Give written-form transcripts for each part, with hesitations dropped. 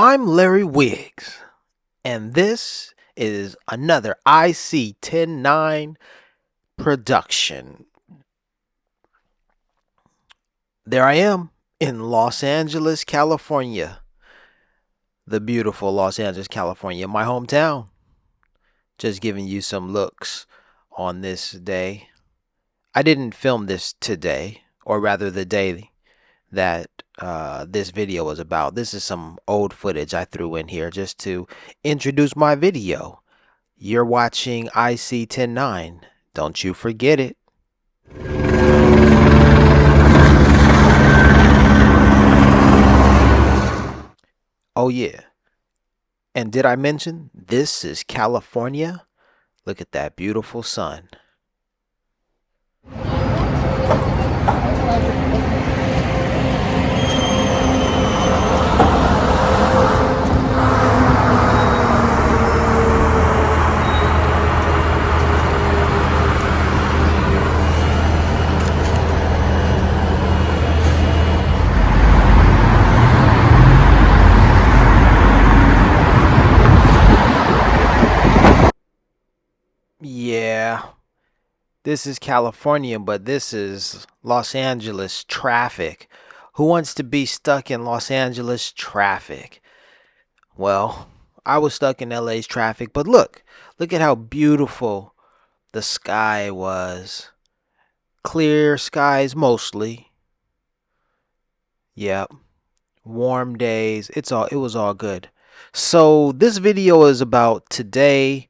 I'm Larry Wiggs, and this is another iSee109 production. There I am in Los Angeles, California. The beautiful Los Angeles, California, my hometown. Just giving you some looks on this day. I didn't film this today, or rather the day that this video was about. This is some old footage I threw in here just to introduce my video. You're watching iSee109. Don't you forget it. Oh yeah. And did I mention this is California? Look at that beautiful sun. Yeah, this is California, but this is Los Angeles traffic. Who wants to be stuck in Los Angeles traffic? Well, I was stuck in LA's traffic, but look at how beautiful the sky was. Clear skies mostly. Yep. Warm days. It was all good. So this video is about today.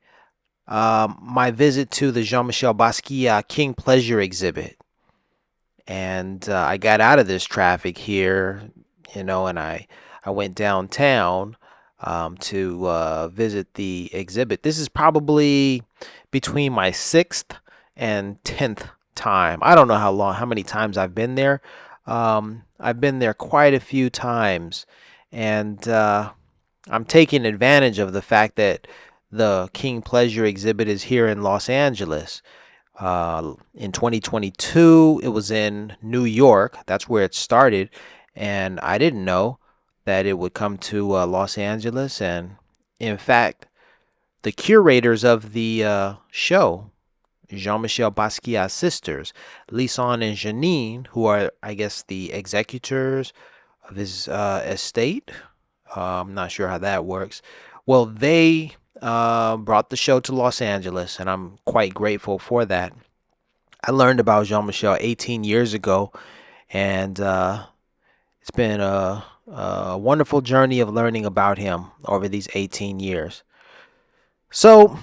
My visit to the Jean-Michel Basquiat King Pleasure exhibit. And I got out of this traffic here, and I went downtown to visit the exhibit. This is probably between my 6th and 10th time. I don't know how many times I've been there. I've been there quite a few times, and I'm taking advantage of the fact that the King Pleasure exhibit is here in Los Angeles. In 2022, it was in New York. That's where it started, and I didn't know that it would come to Los Angeles. And in fact, the curators of the show, Jean-Michel Basquiat's sisters, Lisanne and Janine, who are, I guess, the executors of his estate. I'm not sure how that works. Well, they brought the show to Los Angeles, and I'm quite grateful for that. I learned about Jean-Michel 18 years ago, and it's been a wonderful journey of learning about him over these 18 years. So,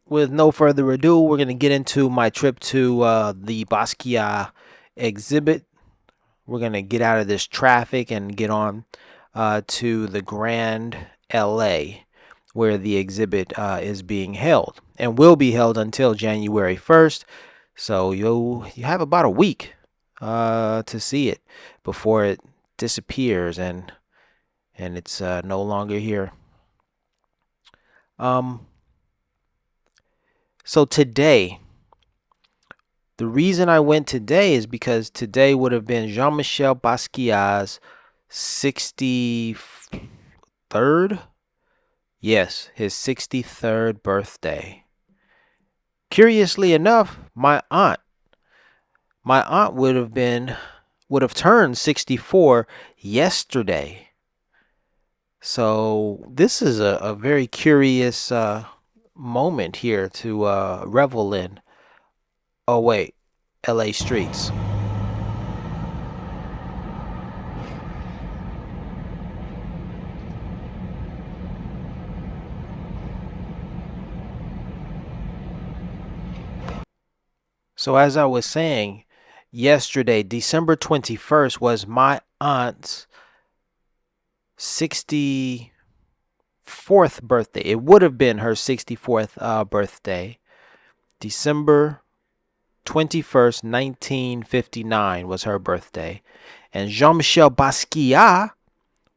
with no further ado, we're going to get into my trip to the Basquiat exhibit. We're going to get out of this traffic and get on to the Grand LA, where the exhibit is being held and will be held until January 1st. So you have about a week to see it before it disappears and it's no longer here. So today, the reason I went today is because today would have been Jean-Michel Basquiat's 63rd. Yes, his 63rd birthday. Curiously enough, my aunt would have turned 64 yesterday. So this is a very curious moment here to revel in. Oh wait, LA streets. So as I was saying, yesterday, December 21st, was my aunt's 64th birthday. It would have been her 64th birthday. December 21st, 1959 was her birthday. And Jean-Michel Basquiat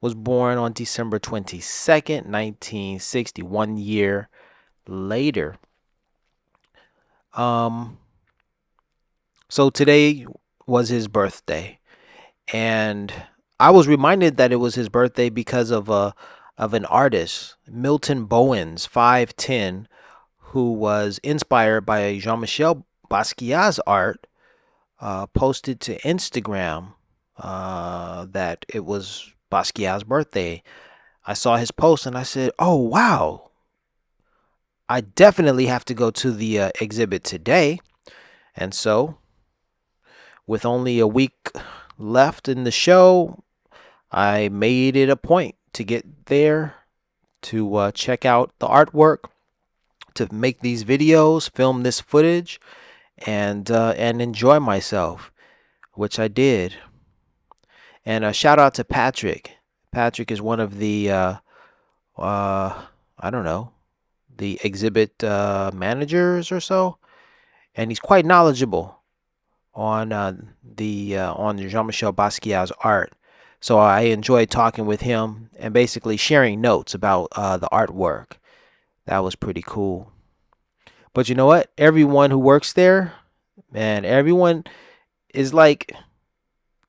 was born on December 22nd, 1960, 1 year later. So today was his birthday, and I was reminded that it was his birthday because of of an artist, Milton Bowens, 5'10", who was inspired by Jean-Michel Basquiat's art, posted to Instagram that it was Basquiat's birthday. I saw his post and I said, oh, wow, I definitely have to go to the exhibit today. And so, with only a week left in the show, I made it a point to get there to check out the artwork, to make these videos, film this footage, and enjoy myself, which I did. And a shout out to Patrick. Patrick is one of the I don't know, the exhibit managers or so, and he's quite knowledgeable on on Jean-Michel Basquiat's art. So I enjoyed talking with him and basically sharing notes about the artwork. That was pretty cool. But you know what? Everyone who works there, man, everyone is like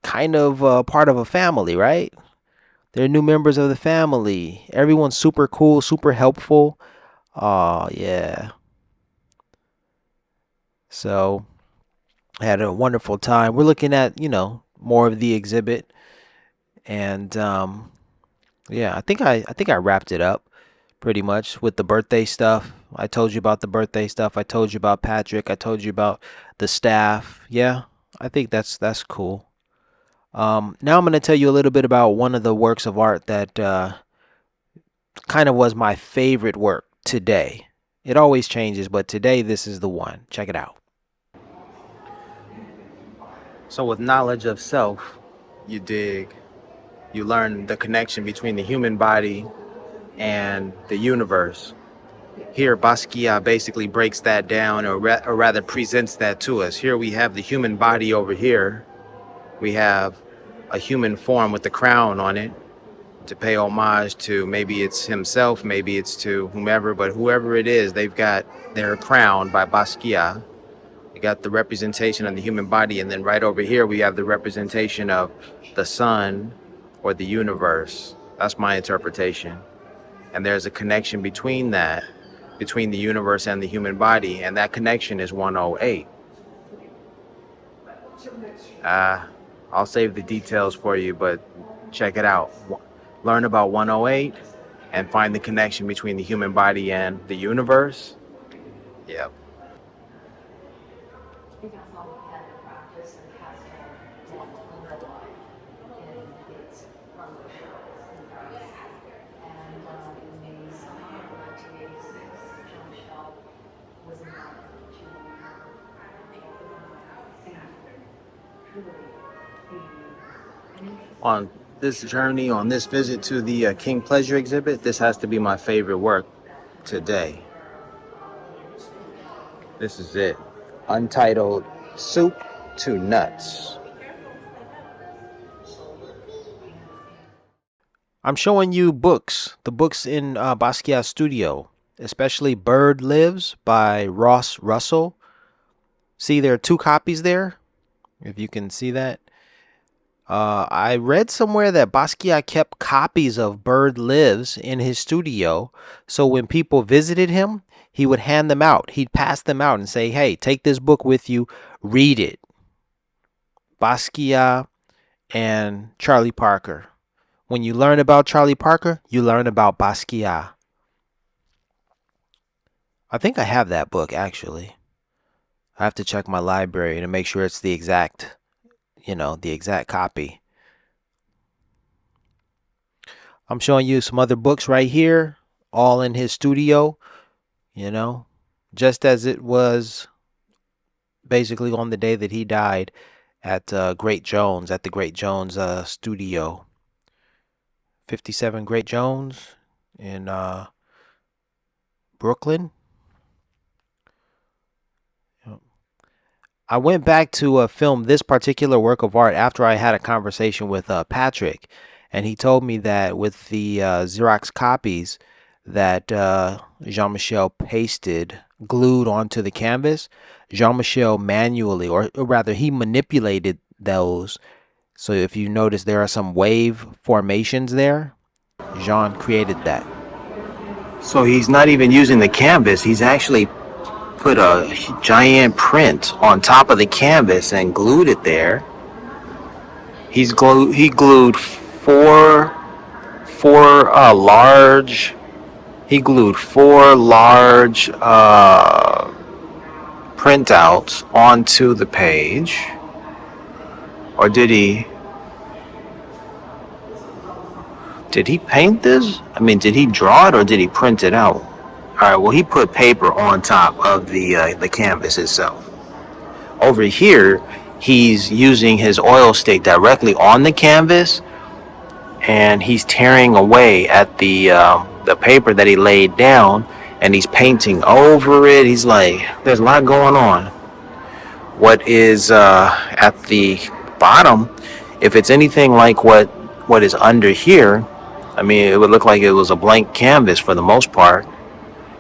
kind of part of a family, right? They're new members of the family. Everyone's super cool, super helpful. Oh, yeah. So I had a wonderful time. We're looking at, more of the exhibit. And yeah, I think I wrapped it up pretty much with the birthday stuff. I told you about the birthday stuff. I told you about Patrick. I told you about the staff. Yeah, I think that's cool. Now I'm going to tell you a little bit about one of the works of art that kind of was my favorite work today. It always changes, but today this is the one. Check it out. So with knowledge of self, you dig, you learn the connection between the human body and the universe. Here, Basquiat basically breaks that down, or rather presents that to us. Here we have the human body over here. We have a human form with the crown on it to pay homage to, maybe it's himself, maybe it's to whomever, but whoever it is, they've got their crown by Basquiat. We got the representation of the human body, and then right over here we have the representation of the sun or the universe. That's my interpretation. And there's a connection between that, between the universe and the human body, and that connection is 108. I'll save the details for you, but check it out. Learn about 108 and find the connection between the human body and the universe. Yep. On this journey, on this visit to the King Pleasure exhibit, this has to be my favorite work today. This is it. Untitled Soup to Nuts. I'm showing you books, the books in Basquiat's studio, especially Bird Lives by Ross Russell. See, there are 2 copies there, if you can see that. I read somewhere that Basquiat kept copies of Bird Lives in his studio, so when people visited him, he would hand them out. He'd pass them out and say, hey, take this book with you, read it. Basquiat and Charlie Parker. When you learn about Charlie Parker, you learn about Basquiat. I think I have that book, actually. I have to check my library to make sure it's the exact copy. I'm showing you some other books right here, all in his studio, just as it was basically on the day that he died at Great Jones, at the Great Jones studio. 57 Great Jones in Brooklyn. I went back to film this particular work of art after I had a conversation with Patrick, and he told me that with the Xerox copies that Jean-Michel glued onto the canvas, Jean-Michel manually, or rather he manipulated those. So if you notice, there are some wave formations there. Jean created that. So he's not even using the canvas. He's actually put a giant print on top of the canvas and glued it there. He glued large. He glued four large printouts onto the page. Or did he? Did he paint this? I mean, did he draw it or did he print it out? All right. Well, he put paper on top of the canvas itself. Over here, he's using his oil stick directly on the canvas, and he's tearing away at the paper that he laid down, and he's painting over it. He's like, there's a lot going on. What is at the bottom, if it's anything like what is under here, I mean, it would look like it was a blank canvas for the most part,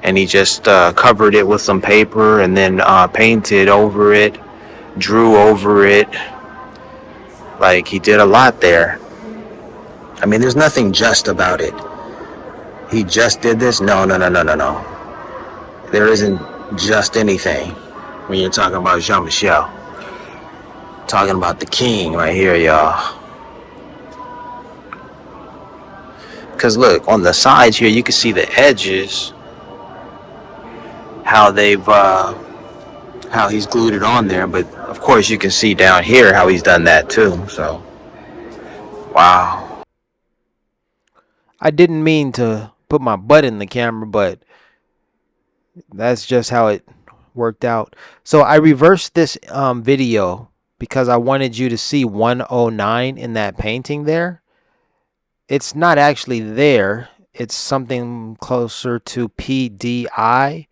and he just covered it with some paper and then painted over it, drew over it. Like, he did a lot there. I mean, there's nothing just about it. He just did this? No. There isn't just anything when you're talking about Jean-Michel. Talking about the king right here, y'all. Because look, on the sides here, you can see the edges, how he's glued it on there. But of course, you can see down here how he's done that too. So, wow. I didn't mean to put my butt in the camera, but that's just how it worked out. So I reversed this video because I wanted you to see 109 in that painting there. It's not actually there. It's something closer to PDI.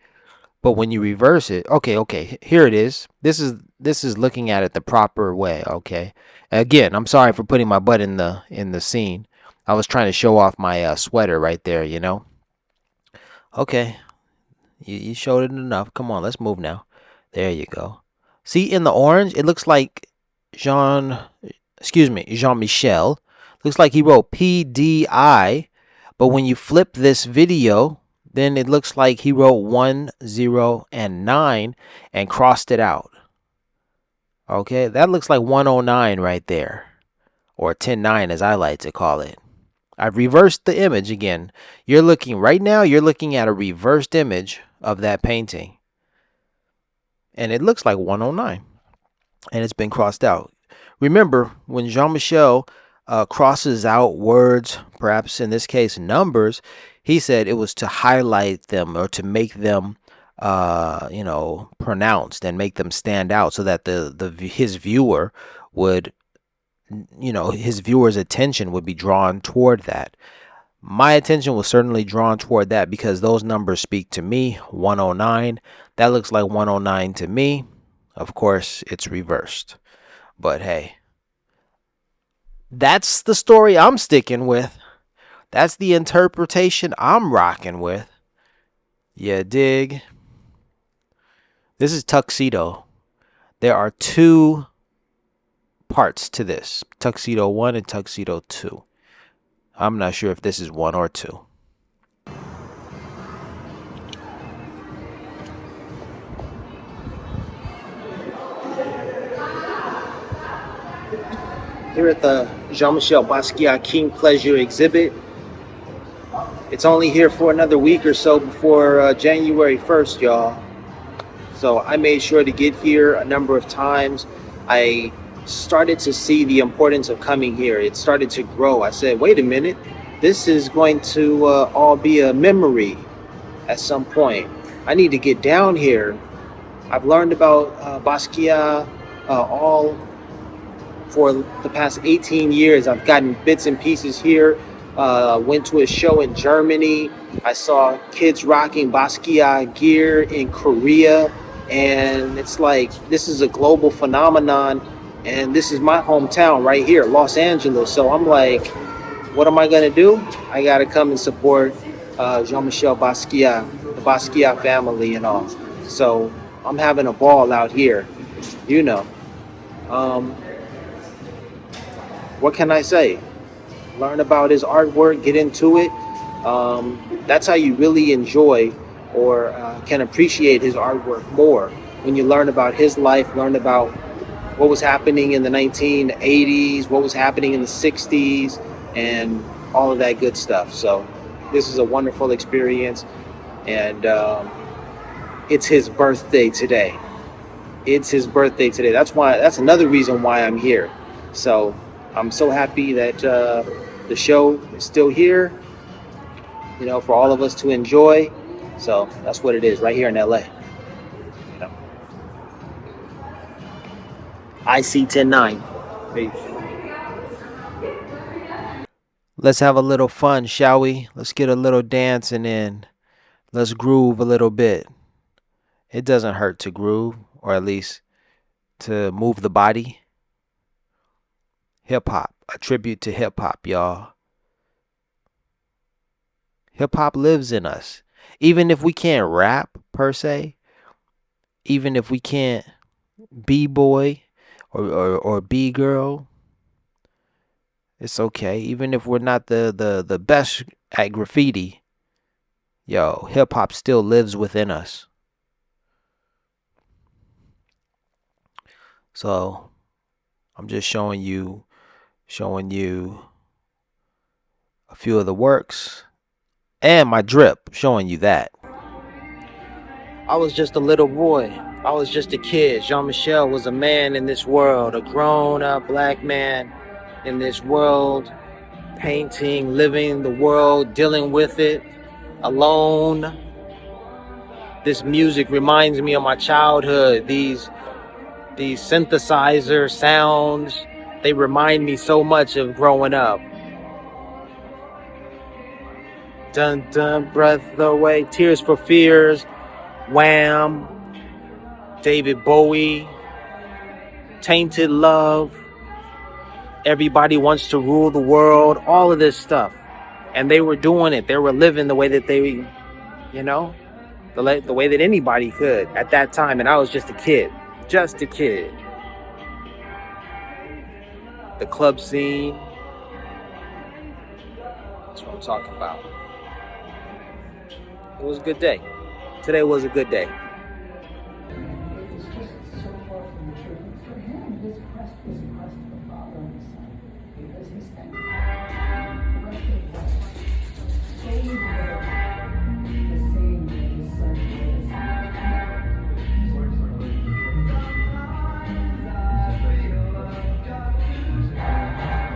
But when you reverse it, okay, here it is. This is looking at it the proper way, okay? Again, I'm sorry for putting my butt in the scene. I was trying to show off my sweater right there, you know? Okay. You showed it enough. Come on, let's move now. There you go. See, in the orange, it looks like Jean-Michel. Looks like he wrote PDI, but when you flip this video, then it looks like he wrote 1, 0, and 9 and crossed it out. Okay, that looks like 109 right there, or 10-9 as I like to call it. I've reversed the image again. You're looking at a reversed image of that painting. And it looks like 109. And it's been crossed out. Remember, when Jean-Michel crosses out words, perhaps in this case numbers, he said it was to highlight them or to make them pronounced and make them stand out so that his viewer would, his viewer's attention would be drawn toward that. My attention was certainly drawn toward that because those numbers speak to me. 109, that looks like 109 to me. Of course, it's reversed. But hey, that's the story I'm sticking with. That's the interpretation I'm rocking with. You dig? This is Tuxedo. There are two parts to this. Tuxedo 1 and Tuxedo 2. I'm not sure if this is 1 or 2. Here at the Jean-Michel Basquiat King Pleasure exhibit. It's only here for another week or so before January 1st, y'all. So I made sure to get here a number of times. I started to see the importance of coming here. It started to grow. I said, wait a minute, this is going to all be a memory at some point. I need to get down here. I've learned about Basquiat all for the past 18 years. I've gotten bits and pieces here. Went to a show in Germany. I saw kids rocking Basquiat gear in Korea. And it's like, this is a global phenomenon. And this is my hometown right here, Los Angeles. So I'm like, what am I going to do? I got to come and support Jean-Michel Basquiat, the Basquiat family and all. So I'm having a ball out here, What can I say? learn about his artwork, get into it. That's how you really enjoy or can appreciate his artwork more, when you learn about his life, learn about what was happening in the 1980s, what was happening in the 60s, and all of that good stuff. So this is a wonderful experience, and it's his birthday today. It's his birthday today. That's another reason why I'm here. So I'm so happy that the show is still here, for all of us to enjoy. So that's what it is right here in LA. iSee109. Peace. Let's have a little fun, shall we? Let's get a little dancing in. Let's groove a little bit. It doesn't hurt to groove, or at least to move the body. Hip hop, a tribute to hip hop, y'all. Hip hop lives in us. Even if we can't rap per se, even if we can't b-boy or b-girl, it's okay. Even if we're not the best at graffiti, yo, hip hop still lives within us. So I'm just showing you a few of the works and my drip, showing you that. I was just a little boy. I was just a kid. Jean-Michel was a man in this world, a grown-up black man in this world, painting, living the world, dealing with it alone. This music reminds me of my childhood. These synthesizer sounds, they remind me so much of growing up. Dun dun, breath away, Tears for Fears, Wham, David Bowie, Tainted Love, Everybody Wants to Rule the World, all of this stuff. And they were doing it. They were living the way that they, the way that anybody could at that time. And I was just a kid. Just a kid. The club scene. That's what I'm talking about. It was a good day. Today was a good day.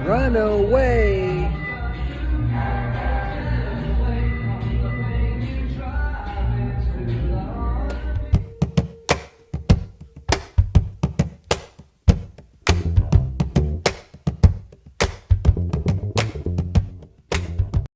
Run away.